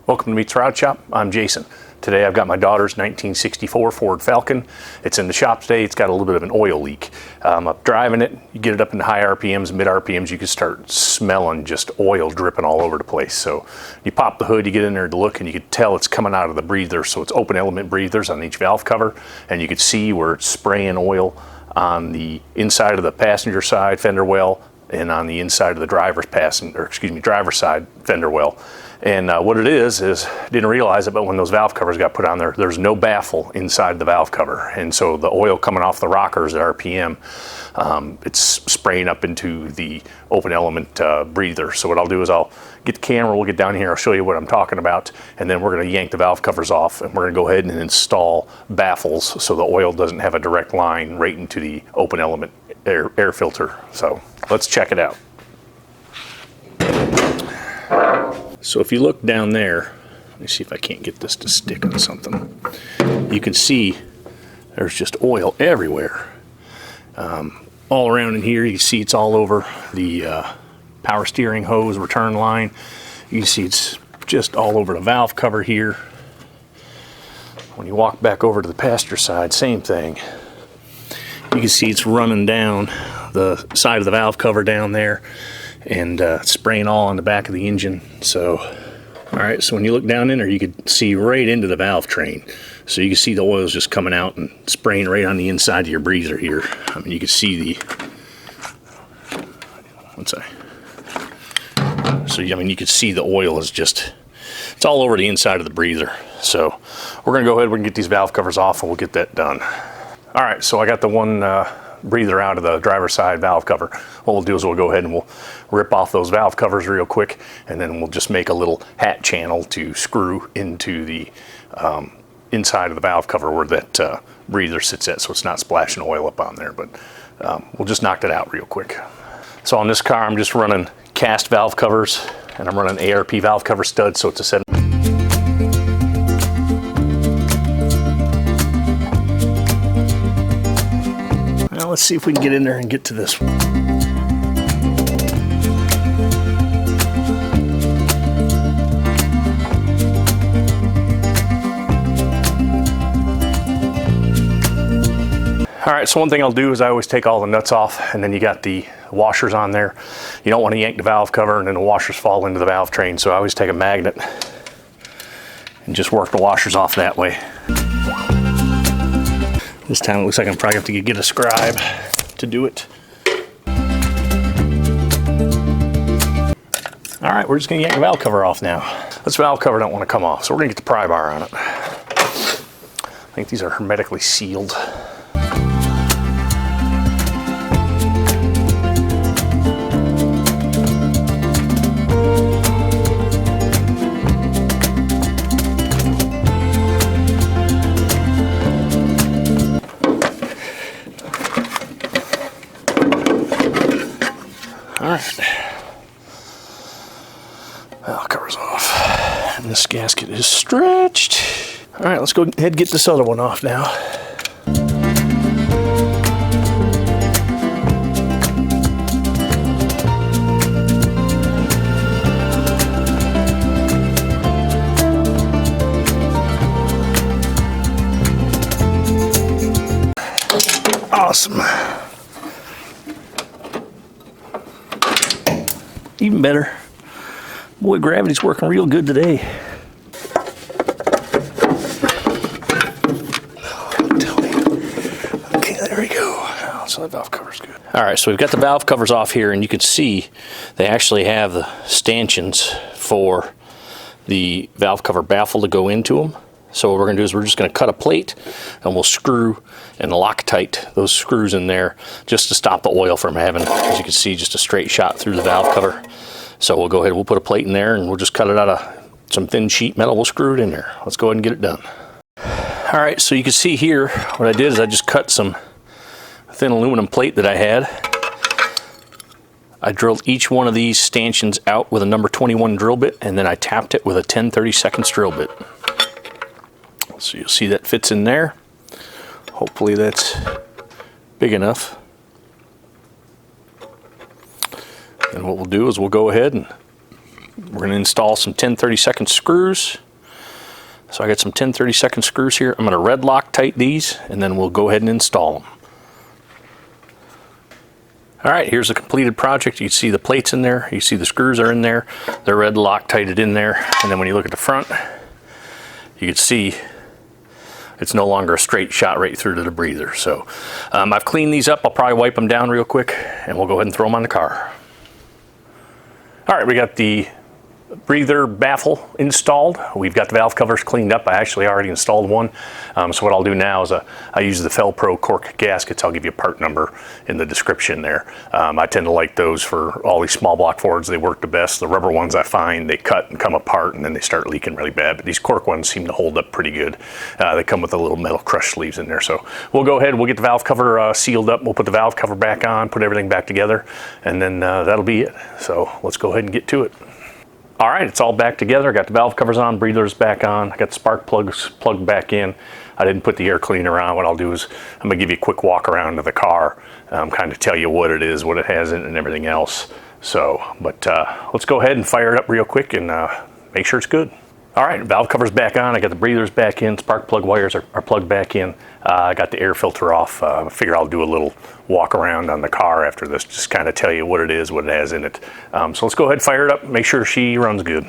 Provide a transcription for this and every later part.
Welcome to Meets Rod Shop. I'm Jason. Today I've got my daughter's 1964 Ford Falcon. It's in the shop today. It's got a little bit of an oil leak. I'm up driving it. You get it up into high RPMs, mid RPMs, you can start smelling just oil dripping all over the place. So you pop the hood, you get in there to look, and you can tell it's coming out of the breather. So it's open element breathers on each valve cover, and you can see where it's spraying oil on the inside of the passenger side fender well and on the inside of the driver's side fender well. And what it is didn't realize it, but when those valve covers got put on there, there's no baffle inside the valve cover. And so the oil coming off the rockers at RPM, it's spraying up into the open element breather. So what I'll do is I'll get the camera, we'll get down here, I'll show you what I'm talking about, and then we're gonna yank the valve covers off, and we're gonna go ahead and install baffles so the oil doesn't have a direct line right into the open element air filter. So let's check it out. So if you look down there, let me see if I can't get this to stick on something. You can see there's just oil everywhere. All around in here, you can see it's all over the power steering hose return line. You can see it's just all over the valve cover here. When you walk back over to the passenger side, same thing. You can see it's running down the side of the valve cover down there and spraying all on the back of the engine. So, all right, so when you look down in there, you can see right into the valve train. So you can see the oil's just coming out and spraying right on the inside of your breather here. I mean, you can see you can see the oil is just, it's all over the inside of the breather. So we're gonna go ahead and get these valve covers off and we'll get that done. All right, so I got the one breather out of the driver's side valve cover. What we'll do is we'll go ahead and we'll rip off those valve covers real quick, and then we'll just make a little hat channel to screw into the inside of the valve cover where that breather sits at, so it's not splashing oil up on there. But we'll just knock that out real quick. So on this car, I'm just running cast valve covers, and I'm running ARP valve cover studs, so it's a 7. Now let's see if we can get in there and get to this one. All right, so one thing I'll do is I always take all the nuts off, and then you got the washers on there. You don't want to yank the valve cover and then the washers fall into the valve train, so I always take a magnet and just work the washers off that way. This time it looks like I'm probably going to have to get a scribe to do it. All right, we're just going to yank the valve cover off now. This valve cover don't want to come off, so we're going to get the pry bar on it. I think these are hermetically sealed. All right, valve cover's off, and this gasket is stretched. All right, let's go ahead and get this other one off now. Awesome. Even better. Boy, gravity's working real good today. Okay, there we go. So the valve cover's good. All right, so we've got the valve covers off here, and you can see they actually have the stanchions for the valve cover baffle to go into them. So what we're gonna do is we're just gonna cut a plate, and we'll screw and Loctite those screws in there just to stop the oil from having, as you can see, just a straight shot through the valve cover. So we'll go ahead, we'll put a plate in there, and we'll just cut it out of some thin sheet metal. We'll screw it in there. Let's go ahead and get it done. All right, so you can see here, what I did is I just cut some thin aluminum plate that I had. I drilled each one of these stanchions out with a number 21 drill bit, and then I tapped it with a 10/32 drill bit. So you'll see that fits in there. Hopefully that's big enough. And what we'll do is we'll go ahead and We're going to install some 10/32 screws. So I got some 10/32 screws here. I'm going to red Loctite these, and then we'll go ahead and install them. All right, here's the completed project. You can see the plates in there. You see the screws are in there. They're red Loctited in there. And then when you look at the front, you can see it's no longer a straight shot right through to the breather. So I've cleaned these up. I'll probably wipe them down real quick, and we'll go ahead and throw them on the car. All right, we got the breather baffle installed. We've got the valve covers cleaned up. I actually already installed one. So what I'll do now is I use the Fel-Pro Cork gaskets. I'll give you a part number in the description there. I tend to like those for all these small block Fords. They work the best. The rubber ones I find, they cut and come apart and then they start leaking really bad. But these cork ones seem to hold up pretty good. They come with the little metal crush sleeves in there. So we'll go ahead, we'll get the valve cover sealed up. We'll put the valve cover back on, put everything back together, and then that'll be it. So let's go ahead and get to it. All right, it's all back together. I got the valve covers on, breathers back on. I got the spark plugs plugged back in. I didn't put the air cleaner on. What I'll do is I'm gonna give you a quick walk around of the car, kind of tell you what it is, what it has in it, and everything else. So, but let's go ahead and fire it up real quick and make sure it's good. All right, valve cover's back on. I got the breathers back in. Spark plug wires are plugged back in. I got the air filter off. I figure I'll do a little walk around on the car after this, just kind of tell you what it is, what it has in it. So let's go ahead and fire it up, make sure she runs good.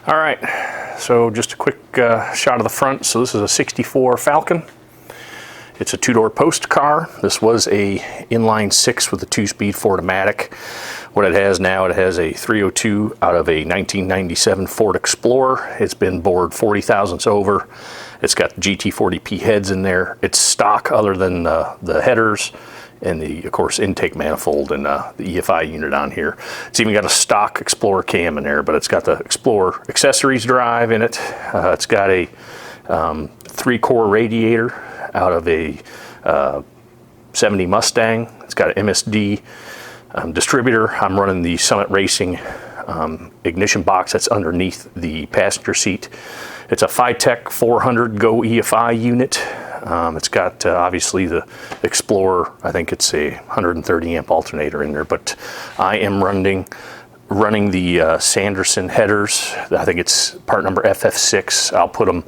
All right, so just a quick shot of the front. So this is a 64 Falcon. It's a two-door post car. This was a inline six with a two-speed Ford-O-Matic. What it has now, it has a 302 out of a 1997 Ford Explorer. It's been bored 40 thousandths over. It's got GT40P heads in there. It's stock other than the headers and the, of course, intake manifold and the EFI unit on here. It's even got a stock Explorer cam in there, but it's got the Explorer accessories drive in it. It's got a 3-core radiator out of a 70 Mustang. It's got an MSD distributor. I'm running the Summit Racing ignition box that's underneath the passenger seat. It's a Phytech 400 Go EFI unit. It's got obviously the Explorer. I think it's a 130 amp alternator in there, but I am running the Sanderson headers. I think it's part number FF6. I'll put them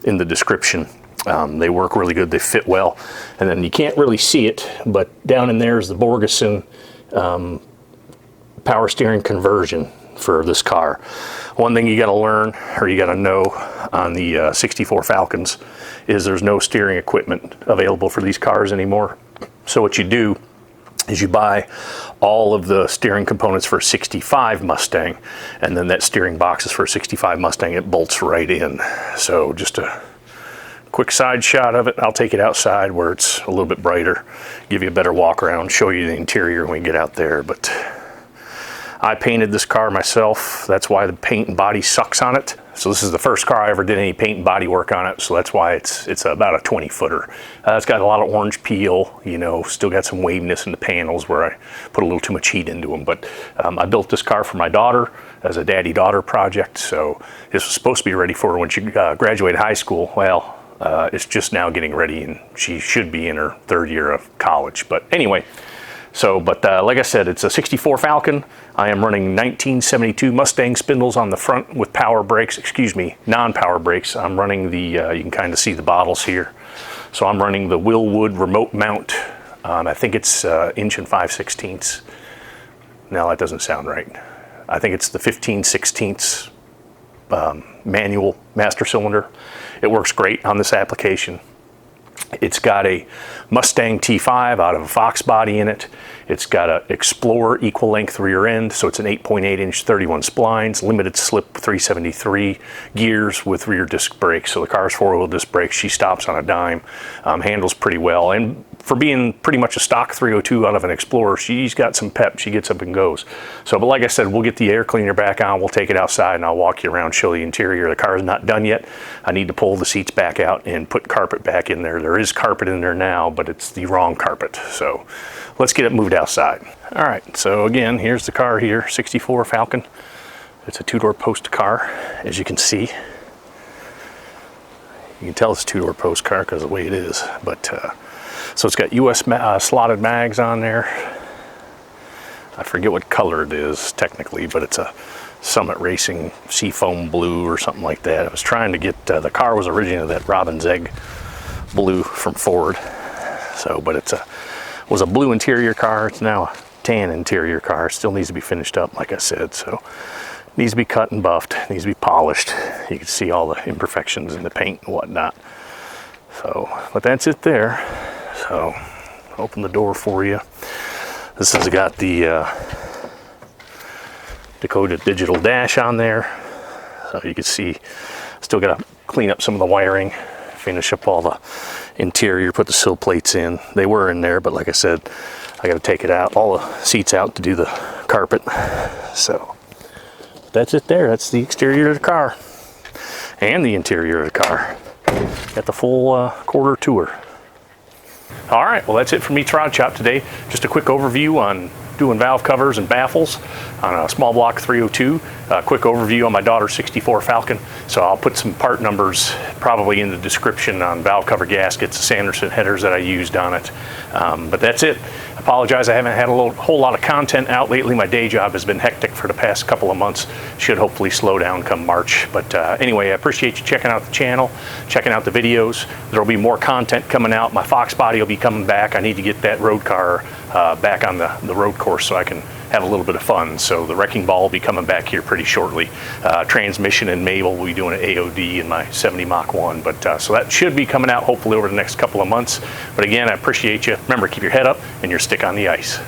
in the description. They work really good. They fit well. And then you can't really see it, but down in there is the Borgeson power steering conversion for this car. One thing you got to learn, or you got to know on the 64 Falcons, is there's no steering equipment available for these cars anymore. So what you do is you buy all of the steering components for a 65 Mustang, and then that steering box is for a 65 Mustang. It bolts right in. So just a quick side shot of it. I'll take it outside where it's a little bit brighter, give you a better walk around, show you the interior when we get out there. But I painted this car myself. That's why the paint and body sucks on it. So this is the first car I ever did any paint and body work on it. So that's why it's about a 20-footer. It's got a lot of orange peel, you know, still got some waviness in the panels where I put a little too much heat into them. But I built this car for my daughter as a daddy-daughter project. So this was supposed to be ready for her when she graduated high school. Well, it's just now getting ready, and she should be in her third year of college. But anyway, so, but like I said, it's a 64 Falcon. I am running 1972 Mustang spindles on the front with power brakes, excuse me, non-power brakes. I'm running the, you can kind of see the bottles here. So I'm running the Wilwood remote mount. I think it's inch and 5/16. No, that doesn't sound right. I think it's the 15/16 manual master cylinder. It works great on this application. It's got a Mustang T5 out of a Fox body in it. It's got an Explorer equal length rear end, so it's an 8.8 inch 31 splines, limited slip 373 gears with rear disc brakes. So the car's four-wheel disc brakes. She stops on a dime, handles pretty well. And for being pretty much a stock 302 out of an Explorer, she's got some pep. She gets up and goes. So, but like I said, we'll get the air cleaner back on. We'll take it outside and I'll walk you around, show the interior. The car is not done yet. I need to pull the seats back out and put carpet back in there. There is carpet in there now, but it's the wrong carpet. So let's get it moved outside. All right, so again, here's the car here, 64 Falcon. It's a two-door post car, as you can see. You can tell it's a two-door post car because of the way it is. But so it's got US slotted mags on there. I forget what color it is technically, but it's a Summit Racing Seafoam Blue or something like that. I was trying to get, the car was originally that Robin's Egg blue from Ford. So, but was a blue interior car. It's now a tan interior car. It still needs to be finished up, like I said. So, needs to be cut and buffed. Needs to be polished. You can see all the imperfections in the paint and whatnot. So, but that's it there. So, open the door for you. This has got the Dakota digital dash on there. So you can see, still got to clean up some of the wiring, finish up all the interior, put the sill plates in. They were in there, but like I said, I got to take it out, all the seats out to do the carpet. So that's it there. That's the exterior of the car and the interior of the car. Got the full quarter tour. All right, well, that's it for me, Rod Shop, today. Just a quick overview on doing valve covers and baffles on a small block 302. A quick overview on my daughter's 64 Falcon. So I'll put some part numbers probably in the description on valve cover gaskets, Sanderson headers that I used on it. But that's it. I apologize, I haven't had a whole lot of content out lately. My day job has been hectic for the past couple of months. Should hopefully slow down come March. But anyway, I appreciate you checking out the channel, checking out the videos. There'll be more content coming out. My Fox body will be coming back. I need to get that road car back on the road course so I can have a little bit of fun. So the wrecking ball will be coming back here pretty shortly. Transmission and Mabel will be doing an AOD in my 70 Mach 1. But so that should be coming out hopefully over the next couple of months. But again, I appreciate you. Remember, keep your head up and your stick on the ice.